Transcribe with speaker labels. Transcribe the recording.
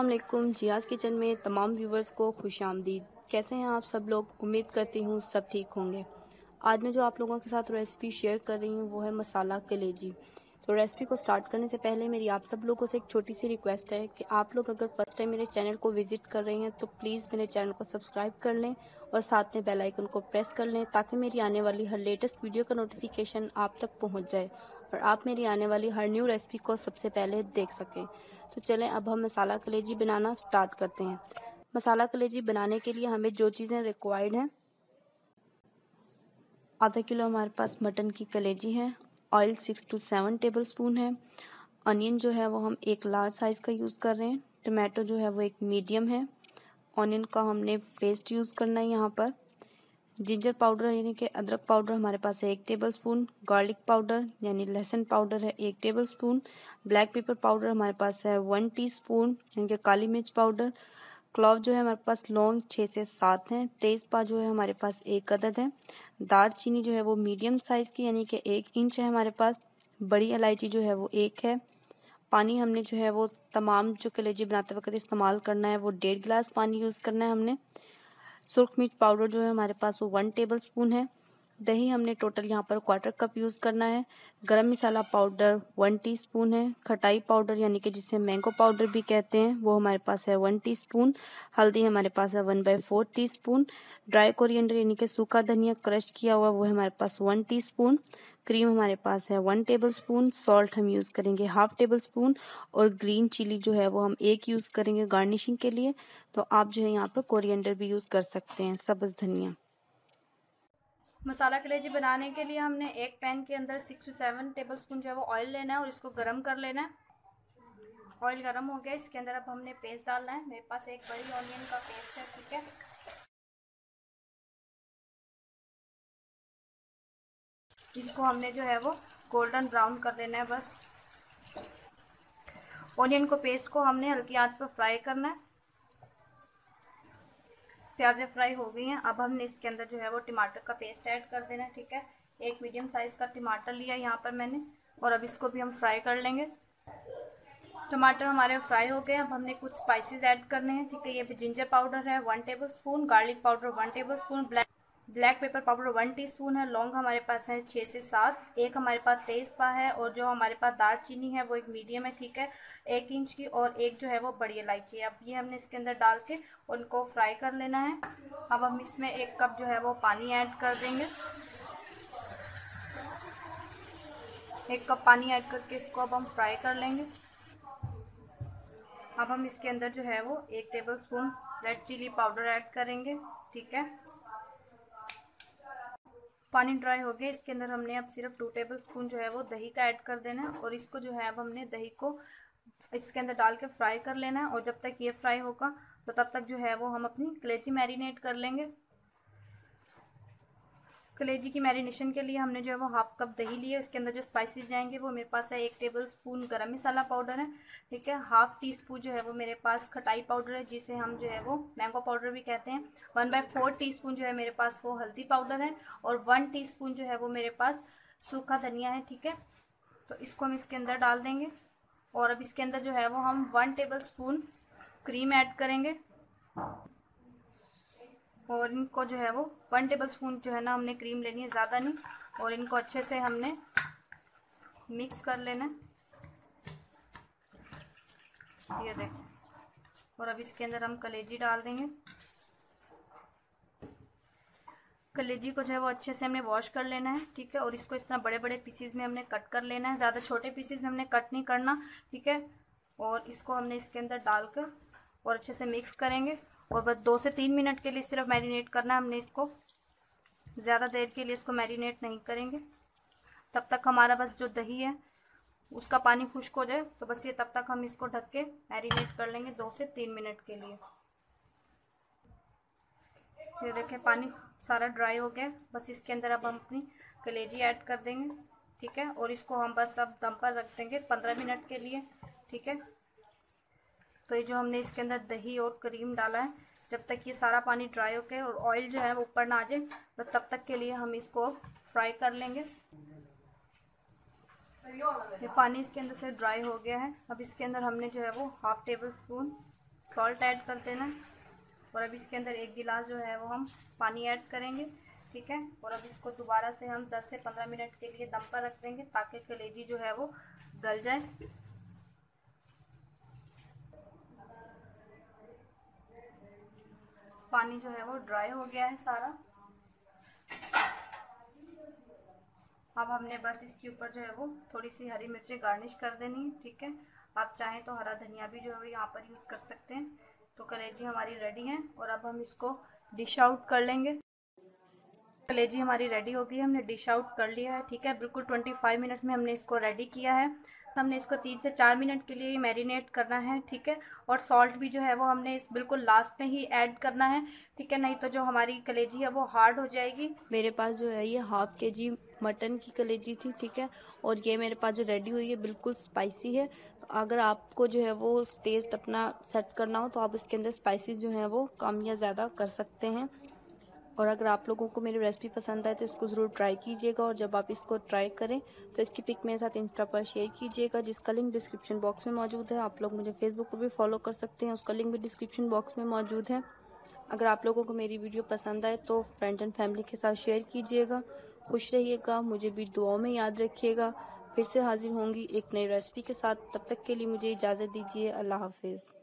Speaker 1: अस्सलाम वालेकुम। जियाज़ किचन में तमाम व्यूवर्स को खुशामदीद। कैसे हैं आप सब लोग? उम्मीद करती हूँ सब ठीक होंगे। आज मैं जो आप लोगों के साथ रेसिपी शेयर कर रही हूँ वो है मसाला कलेजी। तो रेसिपी को स्टार्ट करने से पहले मेरी आप सब लोगों से एक छोटी सी रिक्वेस्ट है कि आप लोग अगर फर्स्ट टाइम मेरे चैनल को विजिट कर रहे हैं तो प्लीज़ मेरे चैनल को सब्सक्राइब कर लें और साथ में बेल आइकन को प्रेस कर लें ताकि मेरी आने वाली हर लेटेस्ट वीडियो का नोटिफिकेशन आप तक पहुँच जाए और आप मेरी आने वाली हर न्यू रेसिपी को सबसे पहले देख सकें। तो चलें अब हम मसाला कलेजी बनाना स्टार्ट करते हैं। मसाला कलेजी बनाने के लिए हमें जो चीज़ें रिक्वायर्ड हैं, आधा किलो हमारे पास मटन की कलेजी है, ऑयल 6 to 7 टेबल स्पून है, अनियन जो है वो हम एक लार्ज साइज़ का यूज़ कर रहे हैं, टमाटो जो है वो एक मीडियम है, ऑनियन का हमने पेस्ट यूज़ करना है यहाँ पर, जिंजर पाउडर यानी कि अदरक पाउडर हमारे पास है 1 टेबल स्पून, गार्लिक पाउडर यानी लहसुन पाउडर है 1 table spoon, black pepper powder हमारे पास है 1 टीस्पून यानी कि काली मिर्च पाउडर, क्लॉव जो है हमारे पास लौंग 6 से 7 हैं, तेज़पात जो है हमारे पास 1 अदद है, दालचीनी जो है वो मीडियम साइज़ की यानी कि 1 इंच है हमारे पास, बड़ी इलायची जो है वो 1 है। पानी हमने जो है वो तमाम जो कलेजी बनाते वक्त इस्तेमाल करना है वो 1.5 गिलास पानी यूज़ करना है हमने। सुर्ख मिर्च पाउडर जो है हमारे पास वो 1 टेबल स्पून है। दही हमने टोटल यहाँ पर 1/4 कप यूज़ करना है। गरम मसाला पाउडर 1 टीस्पून है। खटाई पाउडर यानी कि जिसे मैंगो पाउडर भी कहते हैं वो हमारे पास है 1 टीस्पून। हल्दी हमारे पास है 1/4 टीस्पून। ड्राई कोरिएंडर यानी कि सूखा धनिया क्रश किया हुआ वो है हमारे पास 1 टीस्पून। क्रीम हमारे पास है 1 टेबल स्पून। सॉल्ट हम यूज़ करेंगे हाफ टेबल स्पून और ग्रीन चिली जो है वो हम 1 यूज़ करेंगे गार्निशिंग के लिए। तो आप जो है यहाँ पर कोरिएंडर भी यूज़ कर सकते हैं, सब्ज़ धनिया।
Speaker 2: मसाला कलेजी बनाने के लिए हमने एक पैन के अंदर 6 to 7 टेबल स्पून जो है वो ऑयल लेना है और इसको गर्म कर लेना है। ऑयल गर्म हो गया, इसके अंदर अब हमने पेस्ट डालना है। मेरे पास एक बड़ी ऑनियन का पेस्ट है, ठीक है। इसको हमने जो है वो गोल्डन ब्राउन कर लेना है बस। ऑनियन को पेस्ट को हमने हल्की आंच पर फ्राई करना है। प्याज़ें फ्राई हो गई हैं, अब हमने इसके अंदर जो है वो टमाटर का पेस्ट ऐड कर देना है, ठीक है। एक मीडियम साइज़ का टमाटर लिया यहाँ पर मैंने और अब इसको भी हम फ्राई कर लेंगे। टमाटर हमारे फ्राई हो गए, अब हमने कुछ स्पाइसेस ऐड करने हैं, ठीक है। ये जिंजर पाउडर है 1 table spoon, garlic powder 1 table spoon, black pepper powder 1 teaspoon है, लौंग हमारे पास है 6 से 7, एक हमारे पास तेज़पात है और जो हमारे पास दालचीनी है वो एक मीडियम है, ठीक है, 1 इंच की, और एक जो है वो बड़ी इलायची है। अब ये हमने इसके अंदर डाल के उनको फ्राई कर लेना है। अब हम इसमें 1 कप जो है वो पानी ऐड कर देंगे। 1 कप पानी ऐड करके इसको अब हम फ्राई कर लेंगे। अब हम इसके अंदर जो है वो 1 tablespoon red chilli powder add करेंगे, ठीक है। पानी ड्राई हो गया, इसके अंदर हमने अब सिर्फ 2 टेबल स्पून जो है वो दही का ऐड कर देना है और इसको जो है अब हमने दही को इसके अंदर डाल के फ्राई कर लेना है। और जब तक ये फ्राई होगा तो तब तक जो है वो हम अपनी कलेजी मैरिनेट कर लेंगे। कलेजी की मैरिनेशन के लिए हमने जो है वो हाफ कप दही लिया, इसके अंदर जो स्पाइसेस जाएंगे वो मेरे पास है 1 टेबल स्पून गरम मसाला पाउडर है, ठीक है। हाफ टी स्पून जो है वो मेरे पास खटाई पाउडर है जिसे हम जो है वो मैंगो पाउडर भी कहते हैं। 1/4 टीस्पून जो है मेरे पास वो हल्दी पाउडर है और 1 टीस्पून जो है वो मेरे पास सूखा धनिया है, ठीक है। तो इसको हम इसके अंदर डाल देंगे और अब इसके अंदर जो है वो हम 1 टेबल स्पून क्रीम ऐड करेंगे और इनको जो है वो 1 टेबल स्पून जो है ना हमने क्रीम लेनी है, ज़्यादा नहीं, और इनको अच्छे से हमने मिक्स कर लेना है, ये देखो। और अब इसके अंदर हम कलेजी डाल देंगे। कलेजी को जो है वो अच्छे से हमने वॉश कर लेना है, ठीक है। और इसको इस तरह बड़े बड़े पीसीज में हमने कट कर लेना है, ज़्यादा छोटे पीसीज में हमने कट नहीं करना, ठीक है। और इसको हमने इसके अंदर डालकर और अच्छे से मिक्स करेंगे और बस 2 से 3 मिनट के लिए सिर्फ मैरिनेट करना है हमने इसको, ज़्यादा देर के लिए इसको मैरिनेट नहीं करेंगे। तब तक हमारा बस जो दही है उसका पानी खुश्क हो जाए, तो बस ये तब तक हम इसको ढक के मैरिनेट कर लेंगे 2 से 3 मिनट के लिए। ये देखें पानी सारा ड्राई हो गया, बस इसके अंदर अब हम अपनी कलेजी ऐड कर देंगे, ठीक है। और इसको हम बस अब दम पर रख देंगे 15 मिनट के लिए, ठीक है। तो ये जो हमने इसके अंदर दही और क्रीम डाला है, जब तक ये सारा पानी ड्राई हो गया और ऑयल जो है वो ऊपर ना आ जाए, तो तब तक के लिए हम इसको फ्राई कर लेंगे। ये पानी इसके अंदर से ड्राई हो गया है, अब इसके अंदर हमने जो है वो half table spoon salt add कर देना है। और अब इसके अंदर 1 गिलास जो है वो हम पानी ऐड करेंगे, ठीक है। और अब इसको दोबारा से हम 10 से 15 मिनट के लिए दम पर रख देंगे ताकि कलेजी जो है वो गल जाए। पानी जो है वो ड्राई हो गया है सारा। अब हमने बस इसके ऊपर जो है वो थोड़ी सी हरी मिर्ची गार्निश कर देनी है, ठीक है। आप चाहें तो हरा धनिया भी जो है यहाँ पर यूज़ कर सकते हैं। तो कलेजी हमारी रेडी है और अब हम इसको डिश आउट कर लेंगे। कलेजी हमारी रेडी हो गई है, हमने डिश आउट कर लिया है, ठीक है। बिल्कुल 25 मिनट्स में हमने इसको रेडी किया है। हमने इसको 3 से 4 मिनट के लिए मैरिनेट करना है, ठीक है। और सॉल्ट भी जो है वो हमने इस बिल्कुल लास्ट में ही ऐड करना है, ठीक है, नहीं तो जो हमारी कलेजी है वो हार्ड हो जाएगी।
Speaker 1: मेरे पास जो है ये ½ kg मटन की कलेजी थी, ठीक है। और ये मेरे पास जो रेडी हुई है बिल्कुल स्पाइसी है। तो अगर आपको जो है वो टेस्ट अपना सेट करना हो तो आप इसके अंदर स्पाइसेस जो हैं वो कम या ज़्यादा कर सकते हैं। और अगर आप लोगों को मेरी रेसिपी पसंद आए तो इसको ज़रूर ट्राई कीजिएगा। और जब आप इसको ट्राई करें तो इसकी पिक मेरे साथ इंस्टा पर शेयर कीजिएगा, जिसका लिंक डिस्क्रिप्शन बॉक्स में मौजूद है। आप लोग मुझे फेसबुक पर भी फॉलो कर सकते हैं, उसका लिंक भी डिस्क्रिप्शन बॉक्स में मौजूद है। अगर आप लोगों को मेरी वीडियो पसंद आए तो फ्रेंड्स एंड फैमिली के साथ शेयर कीजिएगा। खुश रहिएगा, मुझे भी दुआओं में याद रखिएगा। फिर से हाजिर होंगी एक नई रेसिपी के साथ, तब तक के लिए मुझे इजाज़त दीजिए। अल्लाह हाफिज़।